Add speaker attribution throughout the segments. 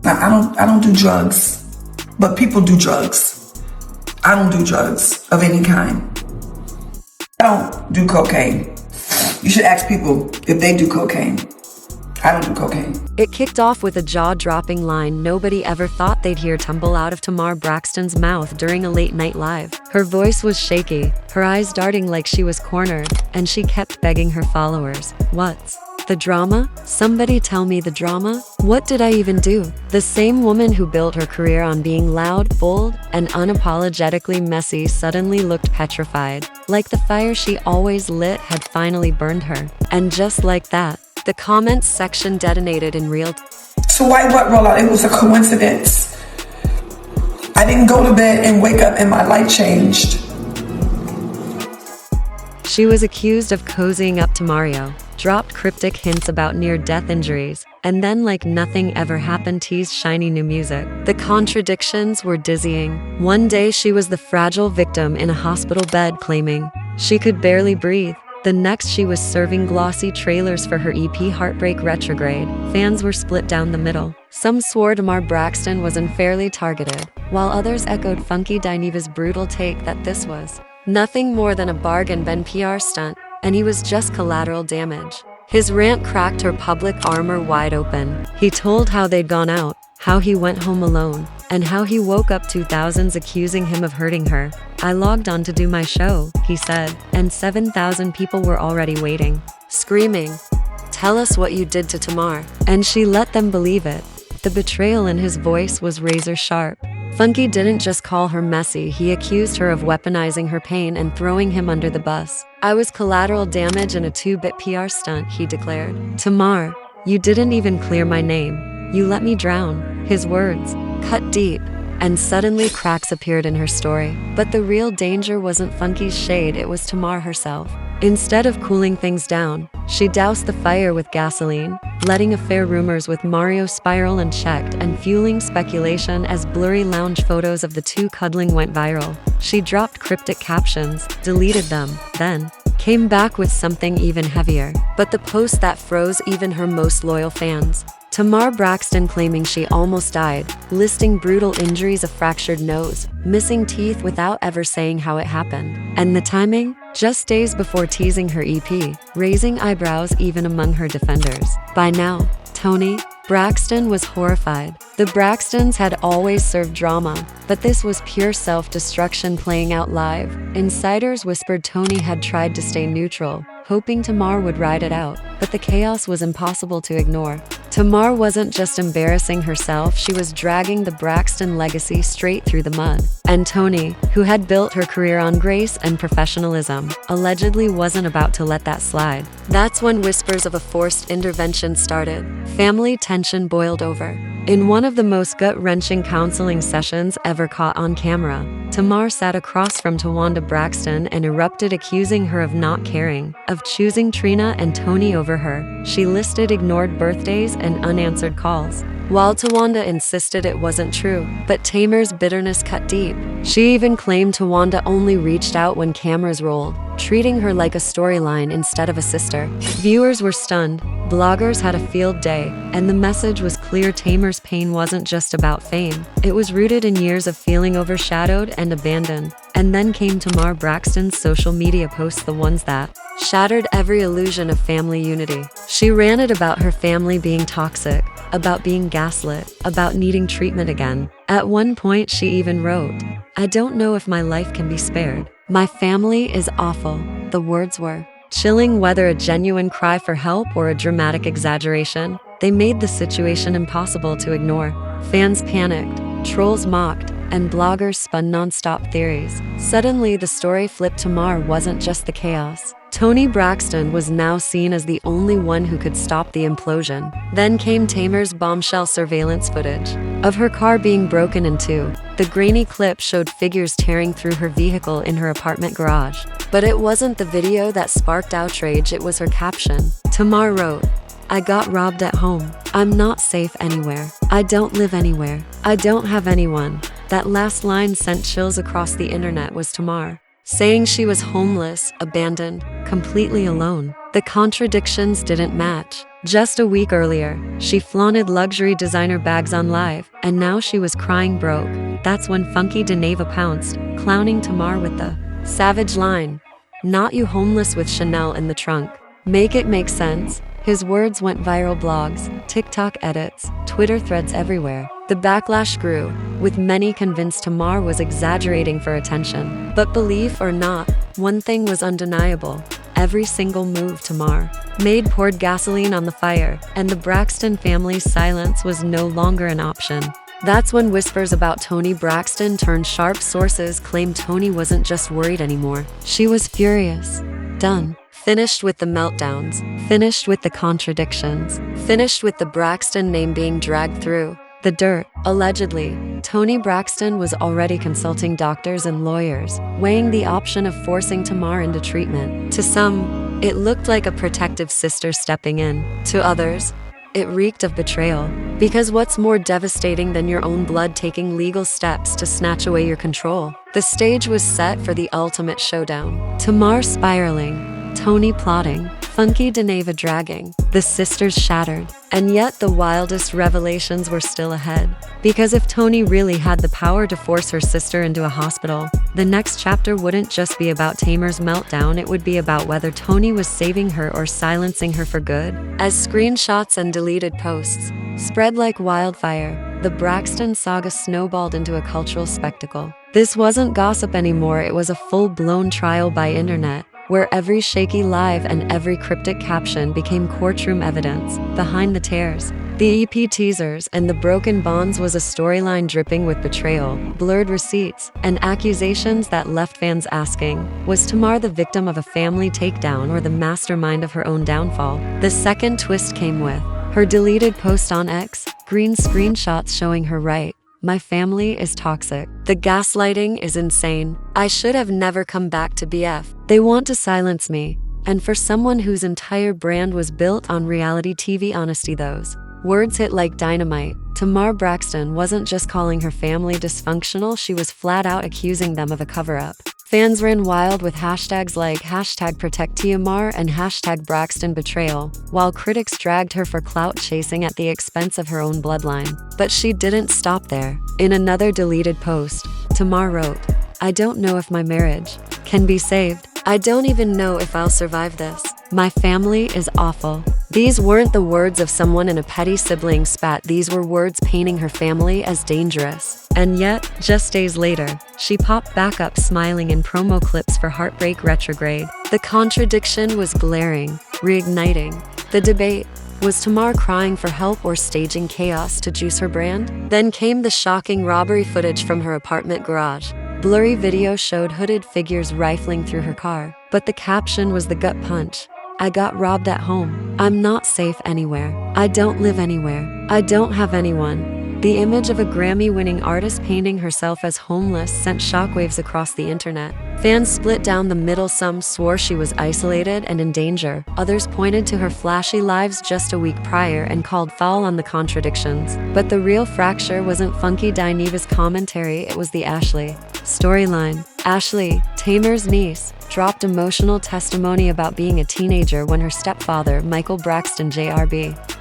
Speaker 1: Now, I don't do drugs, but people do drugs. I don't do drugs of any kind. I don't do cocaine. You should ask people if they do cocaine. I don't do cocaine.
Speaker 2: It kicked off with a jaw-dropping line nobody ever thought they'd hear tumble out of Tamar Braxton's mouth during a late-night live. Her voice was shaky, her eyes darting like she was cornered, and she kept begging her followers, "What's the drama? Somebody tell me the drama? What did I even do?" The same woman who built her career on being loud, bold, and unapologetically messy suddenly looked petrified, like the fire she always lit had finally burned her. And just like that, the comments section detonated in real time.
Speaker 1: So why what rollout? It was a coincidence. I didn't go to bed and wake up and my life changed.
Speaker 2: She was accused of cozying up to Mario, dropped cryptic hints about near-death injuries, and then like nothing ever happened teased shiny new music. The contradictions were dizzying. One day she was the fragile victim in a hospital bed claiming she could barely breathe. The next she was serving glossy trailers for her EP Heartbreak Retrograde. Fans were split down the middle. Some swore Tamar Braxton was unfairly targeted, while others echoed Funky Dineva's brutal take that this was nothing more than a bargain bin PR stunt, and he was just collateral damage. His rant cracked her public armor wide open. He told how they'd gone out, how he went home alone, and how he woke up to thousands accusing him of hurting her. "I logged on to do my show," he said, and 7,000 people were already waiting, screaming, "Tell us what you did to Tamar." And she let them believe it. The betrayal in his voice was razor sharp. Funky didn't just call her messy, he accused her of weaponizing her pain and throwing him under the bus. "I was collateral damage in a 2-bit PR stunt," he declared. "Tamar, you didn't even clear my name. You let me drown." His words cut deep, and suddenly cracks appeared in her story. But the real danger wasn't Funky's shade, it was Tamar herself. Instead of cooling things down, she doused the fire with gasoline, letting affair rumors with Mario spiral unchecked and fueling speculation as blurry lounge photos of the two cuddling went viral. She dropped cryptic captions, deleted them, then came back with something even heavier. But the post that froze even her most loyal fans. Tamar Braxton claiming she almost died, listing brutal injuries, a fractured nose, missing teeth without ever saying how it happened. And the timing? Just days before teasing her EP, raising eyebrows even among her defenders. By now, Toni Braxton was horrified. The Braxtons had always served drama, but this was pure self-destruction playing out live. Insiders whispered Toni had tried to stay neutral, hoping Tamar would ride it out, but the chaos was impossible to ignore. Tamar wasn't just embarrassing herself, she was dragging the Braxton legacy straight through the mud. And Toni, who had built her career on grace and professionalism, allegedly wasn't about to let that slide. That's when whispers of a forced intervention started. Family tension boiled over. In one of the most gut-wrenching counseling sessions ever caught on camera, Tamar sat across from Tawanda Braxton and erupted, accusing her of not caring, of choosing Trina and Toni over her. She listed ignored birthdays and unanswered calls, while Tawanda insisted it wasn't true. But Tamar's bitterness cut deep. She even claimed Tawanda only reached out when cameras rolled, treating her like a storyline instead of a sister. Viewers were stunned, bloggers had a field day, and the message was clear: Tamar's pain wasn't just about fame. It was rooted in years of feeling overshadowed and abandoned. And then came Tamar Braxton's social media posts, the ones that shattered every illusion of family unity. She ranted about her family being toxic, about being gaslit, about needing treatment again. At one point she even wrote, "I don't know if my life can be spared. My family is awful." The words were chilling, whether a genuine cry for help or a dramatic exaggeration. They made the situation impossible to ignore. Fans panicked, trolls mocked, and bloggers spun non-stop theories. Suddenly the story flipped. Tamar wasn't just the chaos. Toni Braxton was now seen as the only one who could stop the implosion. Then came Tamar's bombshell surveillance footage of her car being broken in two. The grainy clip showed figures tearing through her vehicle in her apartment garage. But it wasn't the video that sparked outrage, it was her caption. Tamar wrote, "I got robbed at home. I'm not safe anywhere. I don't live anywhere. I don't have anyone." That last line sent chills across the internet. Was Tamar saying she was homeless, abandoned, completely alone? The contradictions didn't match. Just a week earlier, she flaunted luxury designer bags on live, and now she was crying broke. That's when Funky Deneva pounced, clowning Tamar with the savage line, "Not you homeless with Chanel in the trunk. Make it make sense." His words went viral: blogs, TikTok edits, Twitter threads everywhere. The backlash grew, with many convinced Tamar was exaggerating for attention. But believe or not, one thing was undeniable. Every single move Tamar made poured gasoline on the fire, and the Braxton family's silence was no longer an option. That's when whispers about Toni Braxton turned sharp. Sources claimed Toni wasn't just worried anymore. She was furious. Done. Finished with the meltdowns. Finished with the contradictions. Finished with the Braxton name being dragged through the dirt. Allegedly, Toni Braxton was already consulting doctors and lawyers, weighing the option of forcing Tamar into treatment. To some, it looked like a protective sister stepping in. To others, it reeked of betrayal. Because what's more devastating than your own blood taking legal steps to snatch away your control? The stage was set for the ultimate showdown. Tamar spiraling, Toni plotting, Funky Deneva dragging, the sisters shattered. And yet the wildest revelations were still ahead. Because if Toni really had the power to force her sister into a hospital, the next chapter wouldn't just be about Tamar's meltdown, it would be about whether Toni was saving her or silencing her for good. As screenshots and deleted posts spread like wildfire, the Braxton saga snowballed into a cultural spectacle. This wasn't gossip anymore, it was a full-blown trial by internet, where every shaky live and every cryptic caption became courtroom evidence. Behind the tears, the EP teasers, and the broken bonds was a storyline dripping with betrayal, blurred receipts, and accusations that left fans asking, was Tamar the victim of a family takedown or the mastermind of her own downfall? The second twist came with her deleted post on X, green screenshots showing her right. "My family is toxic. The gaslighting is insane. I should have never come back to BF. They want to silence me." And for someone whose entire brand was built on reality TV honesty, those words hit like dynamite. Tamar Braxton wasn't just calling her family dysfunctional, she was flat out accusing them of a cover-up. Fans ran wild with hashtags like #ProtectTamar and #BraxtonBetrayal, while critics dragged her for clout chasing at the expense of her own bloodline. But she didn't stop there. In another deleted post, Tamar wrote, "I don't know if my marriage can be saved. I don't even know if I'll survive this. My family is awful." These weren't the words of someone in a petty sibling spat, these were words painting her family as dangerous. And yet, just days later, she popped back up smiling in promo clips for Heartbreak Retrograde. The contradiction was glaring, reigniting the debate. Was Tamar crying for help or staging chaos to juice her brand? Then came the shocking robbery footage from her apartment garage. Blurry video showed hooded figures rifling through her car, but the caption was the gut punch. "I got robbed at home. I'm not safe anywhere. I don't live anywhere. I don't have anyone." The image of a Grammy-winning artist painting herself as homeless sent shockwaves across the internet. Fans split down the middle. Some swore she was isolated and in danger. Others pointed to her flashy lives just a week prior and called foul on the contradictions. But the real fracture wasn't Funky Dineva's commentary, it was the Ashley storyline. Ashley, Tamar's niece, dropped emotional testimony about being a teenager when her stepfather, Michael Braxton Jr.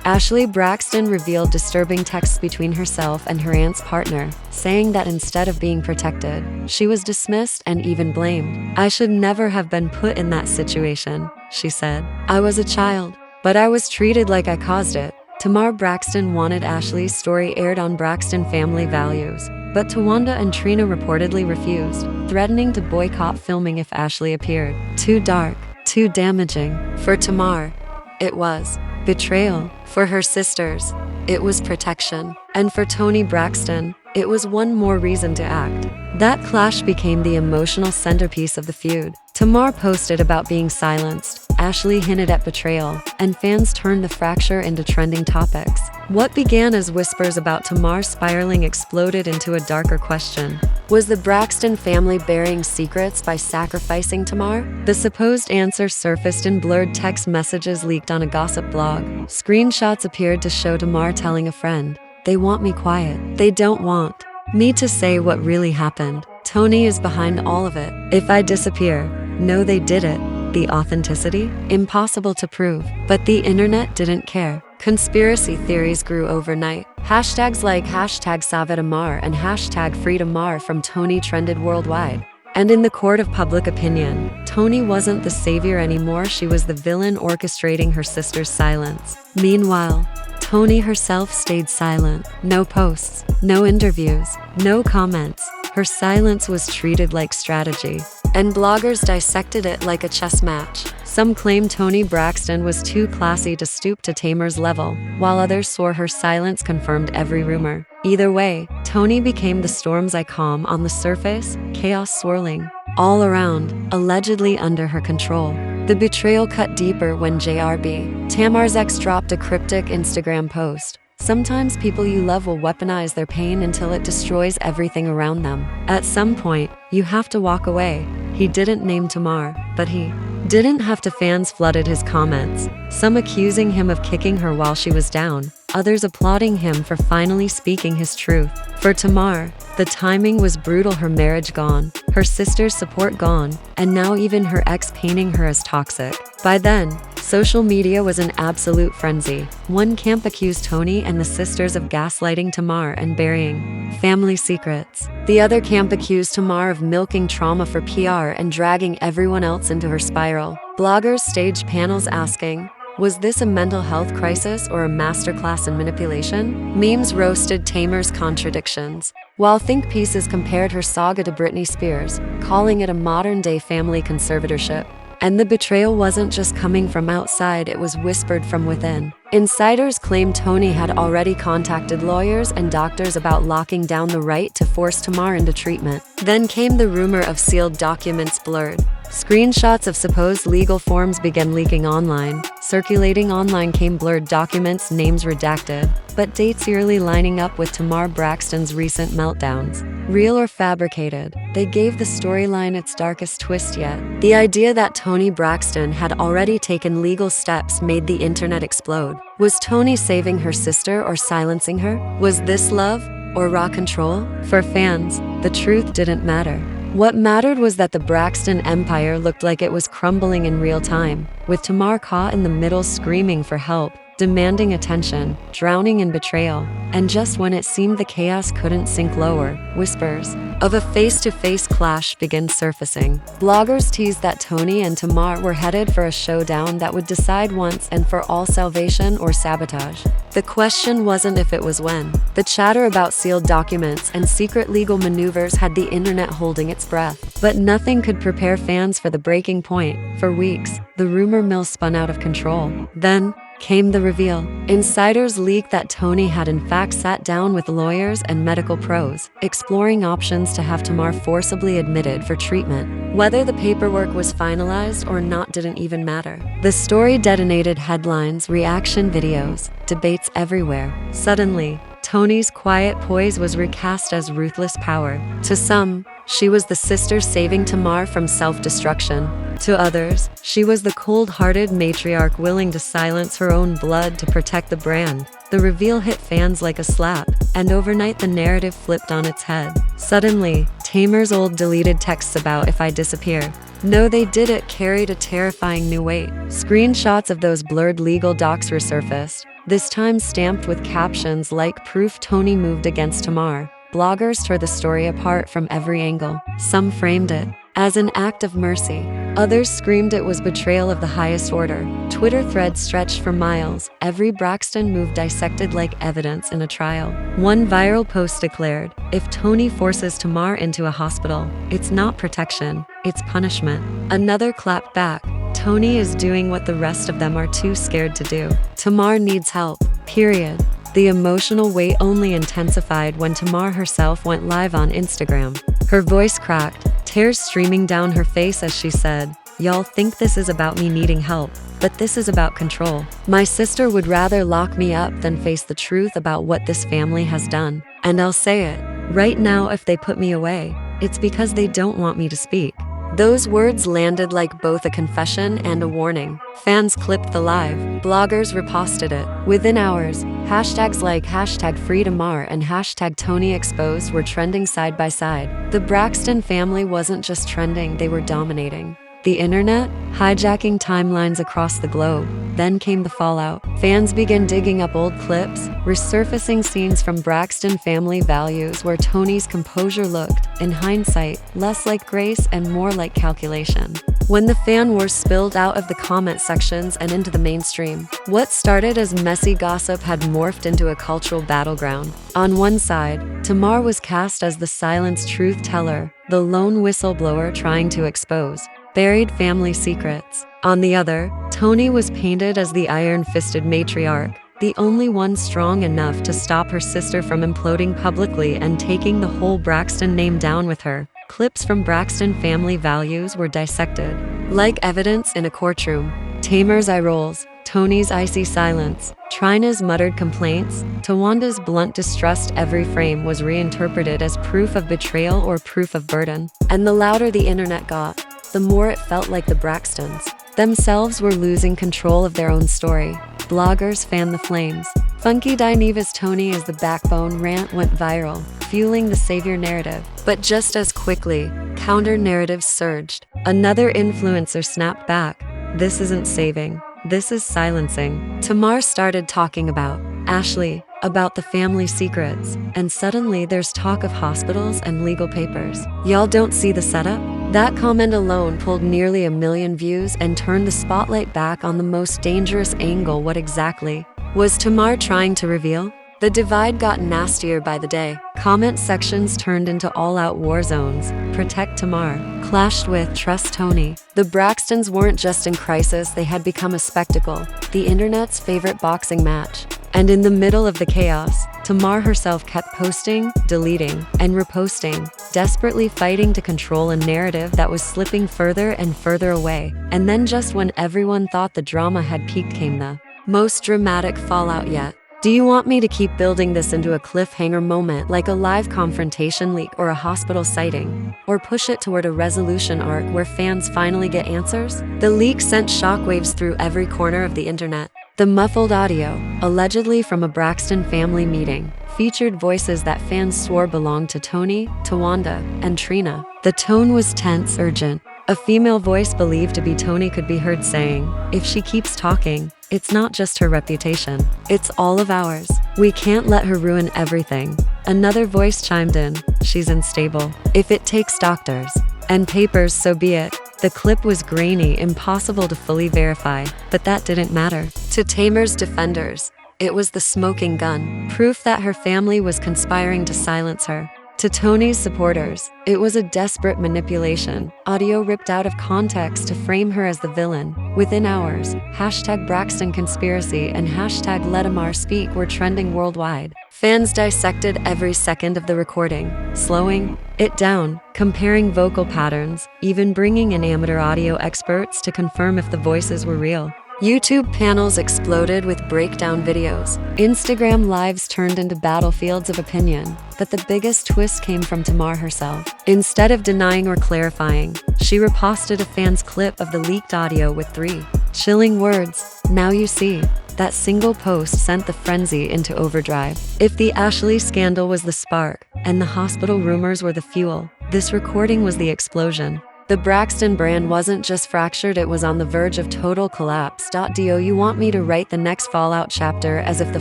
Speaker 2: Ashley Braxton revealed disturbing texts between herself and her aunt's partner, saying that instead of being protected, she was dismissed and even blamed. "I should never have been put in that situation," she said. "I was a child, but I was treated like I caused it." Tamar Braxton wanted Ashley's story aired on Braxton Family Values, but Tawanda and Trina reportedly refused, threatening to boycott filming if Ashley appeared. Too dark, too damaging. For Tamar, it was betrayal. For her sisters, it was protection. And for Toni Braxton, it was one more reason to act. That clash became the emotional centerpiece of the feud. Tamar posted about being silenced, Ashley hinted at betrayal, and fans turned the fracture into trending topics. What began as whispers about Tamar spiraling exploded into a darker question. Was the Braxton family burying secrets by sacrificing Tamar? The supposed answer surfaced in blurred text messages leaked on a gossip blog. Screenshots appeared to show Tamar telling a friend, "They want me quiet. They don't want me to say what really happened. Toni is behind all of it. If I disappear, know they did it." The authenticity? Impossible to prove. But the internet didn't care. Conspiracy theories grew overnight. Hashtags like #SaveTamar and #FreeTamar from Toni trended worldwide. And in the court of public opinion, Toni wasn't the savior anymore, she was the villain orchestrating her sister's silence. Meanwhile, Toni herself stayed silent. No posts, no interviews, no comments. Her silence was treated like strategy, and bloggers dissected it like a chess match. Some claimed Toni Braxton was too classy to stoop to Tamar's level, while others swore her silence confirmed every rumor. Either way, Toni became the storm's icon. On the surface, chaos swirling all around, allegedly under her control. The betrayal cut deeper when Tamar's ex dropped a cryptic Instagram post. Sometimes people you love will weaponize their pain until it destroys everything around them. At some point, you have to walk away. He didn't name Tamar, but he didn't have to. Fans flooded his comments, some accusing him of kicking her while she was down, others applauding him for finally speaking his truth. For Tamar, the timing was brutal. Her marriage gone, her sister's support gone, and now even her ex painting her as toxic. By then, social media was an absolute frenzy. One camp accused Toni and the sisters of gaslighting Tamar and burying family secrets. The other camp accused Tamar of milking trauma for PR and dragging everyone else into her spiral. Bloggers staged panels asking, was this a mental health crisis or a masterclass in manipulation? Memes roasted Tamar's contradictions, while think pieces compared her saga to Britney Spears, calling it a modern-day family conservatorship. And the betrayal wasn't just coming from outside, it was whispered from within. Insiders claimed Toni had already contacted lawyers and doctors about locking down the right to force Tamar into treatment. Then came the rumor of sealed documents blurred. Screenshots of supposed legal forms began leaking online. Circulating online came blurred documents, names redacted, but dates eerily lining up with Tamar Braxton's recent meltdowns. Real or fabricated, they gave the storyline its darkest twist yet. The idea that Toni Braxton had already taken legal steps made the internet explode. Was Toni saving her sister or silencing her? Was this love or raw control? For fans, the truth didn't matter. What mattered was that the Braxton empire looked like it was crumbling in real time, with Tamar caught in the middle screaming for help, demanding attention, drowning in betrayal. And just when it seemed the chaos couldn't sink lower, whispers of a face-to-face clash began surfacing. Bloggers teased that Toni and Tamar were headed for a showdown that would decide once and for all salvation or sabotage. The question wasn't if, it was when. The chatter about sealed documents and secret legal maneuvers had the internet holding its breath. But nothing could prepare fans for the breaking point. For weeks, the rumor mill spun out of control. Then came the reveal. Insiders leaked that Toni had in fact sat down with lawyers and medical pros, exploring options to have Tamar forcibly admitted for treatment. Whether the paperwork was finalized or not didn't even matter. The story detonated headlines, reaction videos, debates everywhere. Suddenly, Toni's quiet poise was recast as ruthless power. To some, she was the sister saving Tamar from self-destruction. To others, she was the cold-hearted matriarch willing to silence her own blood to protect the brand. The reveal hit fans like a slap, and overnight the narrative flipped on its head. Suddenly, Tamar's old deleted texts about "if I disappear, no they did it" carried a terrifying new weight. Screenshots of those blurred legal docs resurfaced, this time stamped with captions like "proof Toni moved against Tamar." Bloggers tore the story apart from every angle. Some framed it as an act of mercy. Others screamed it was betrayal of the highest order. Twitter threads stretched for miles, every Braxton move dissected like evidence in a trial. One viral post declared, "If Toni forces Tamar into a hospital, it's not protection, it's punishment." Another clapped back, "Toni is doing what the rest of them are too scared to do. Tamar needs help, period." The emotional weight only intensified when Tamar herself went live on Instagram. Her voice cracked, tears streaming down her face as she said, "Y'all think this is about me needing help, but this is about control. My sister would rather lock me up than face the truth about what this family has done. And I'll say it, right now if they put me away, it's because they don't want me to speak." Those words landed like both a confession and a warning. Fans clipped the live. Bloggers reposted it. Within hours, hashtags like #FreeTamar and #ToniExposed were trending side by side. The Braxton family wasn't just trending, they were dominating. the internet, hijacking timelines across the globe. Then came the fallout. Fans began digging up old clips, resurfacing scenes from Braxton Family Values where Toni's composure looked, in hindsight, less like grace and more like calculation. When the fan wars spilled out of the comment sections and into the mainstream, what started as messy gossip had morphed into a cultural battleground. On one side, Tamar was cast as the silenced truth teller, the lone whistleblower trying to expose buried family secrets. On the other, Toni was painted as the iron-fisted matriarch, the only one strong enough to stop her sister from imploding publicly and taking the whole Braxton name down with her. Clips from Braxton Family Values were dissected. Like evidence in a courtroom, Tamar's eye rolls, Toni's icy silence, Trina's muttered complaints, Tawanda's blunt distrust. Every frame was reinterpreted as proof of betrayal or proof of burden. And the louder the internet got, the more it felt like the Braxtons themselves were losing control of their own story. Bloggers fanned the flames. Funky Dineva's Toni as the backbone rant went viral, fueling the savior narrative. But just as quickly, counter-narratives surged. Another influencer snapped back. This isn't saving. This is silencing. Tamar started talking about Ashley, about the family secrets, and suddenly there's talk of hospitals and legal papers. Y'all don't see the setup? That comment alone pulled nearly 1 million views and turned the spotlight back on the most dangerous angle. What exactly was Tamar trying to reveal? The divide got nastier by the day. Comment sections turned into all-out war zones. Protect Tamar clashed with Trust Toni. The Braxtons weren't just in crisis, they had become a spectacle, the internet's favorite boxing match. And in the middle of the chaos, Tamar herself kept posting, deleting, and reposting, desperately fighting to control a narrative that was slipping further and further away. And then just when everyone thought the drama had peaked came the most dramatic fallout yet. Do you want me to keep building this into a cliffhanger moment like a live confrontation leak or a hospital sighting? Or push it toward a resolution arc where fans finally get answers? The leak sent shockwaves through every corner of the internet. The muffled audio, allegedly from a Braxton family meeting, featured voices that fans swore belonged to Toni, Tawanda, and Trina. The tone was tense, urgent. A female voice believed to be Toni could be heard saying, "If she keeps talking, it's not just her reputation. It's all of ours. We can't let her ruin everything." Another voice chimed in, "She's unstable. If it takes doctors and papers, so be it." The clip was grainy, impossible to fully verify, but that didn't matter. To Tamar's defenders, it was the smoking gun, proof that her family was conspiring to silence her. To Toni's supporters, it was a desperate manipulation, audio ripped out of context to frame her as the villain. Within hours, #BraxtonConspiracy and #LetAmarSpeak were trending worldwide. Fans dissected every second of the recording, slowing it down, comparing vocal patterns, even bringing in amateur audio experts to confirm if the voices were real. YouTube panels exploded with breakdown videos. Instagram lives turned into battlefields of opinion. But the biggest twist came from Tamar herself. Instead of denying or clarifying, she reposted a fan's clip of the leaked audio with 3 chilling words. "Now you see." That single post sent the frenzy into overdrive. If the Ashley scandal was the spark, and the hospital rumors were the fuel, this recording was the explosion. The Braxton brand wasn't just fractured, it was on the verge of total collapse. Do you want me to write the next Fallout chapter as if the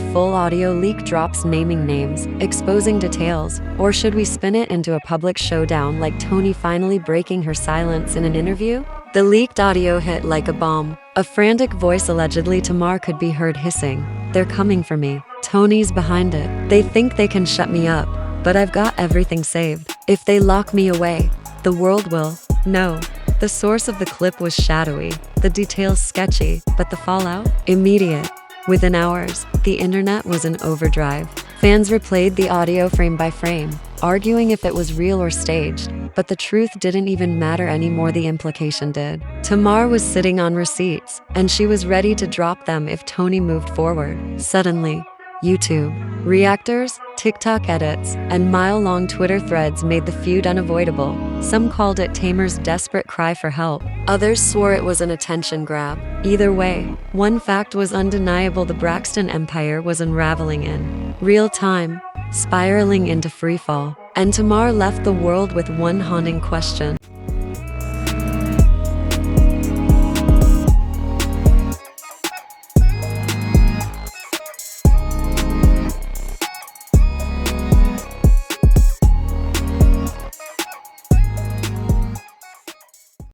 Speaker 2: full audio leak drops naming names, exposing details? Or should we spin it into a public showdown like Toni finally breaking her silence in an interview? The leaked audio hit like a bomb. A frantic voice, allegedly Tamar, could be heard hissing, "They're coming for me. Toni's behind it. They think they can shut me up, but I've got everything saved. If they lock me away, the world will." No. The source of the clip was shadowy, the details sketchy, but the fallout? Immediate. Within hours, the internet was in overdrive. Fans replayed the audio frame by frame, arguing if it was real or staged, but the truth didn't even matter anymore, the implication did. Tamar was sitting on receipts, and she was ready to drop them if Toni moved forward. Suddenly, YouTube reactors, TikTok edits, and mile-long Twitter threads made the feud unavoidable. Some called it Tamar's desperate cry for help. Others swore it was an attention grab. Either way, one fact was undeniable: the Braxton empire was unraveling in real time, spiraling into freefall. And Tamar left the world with one haunting question.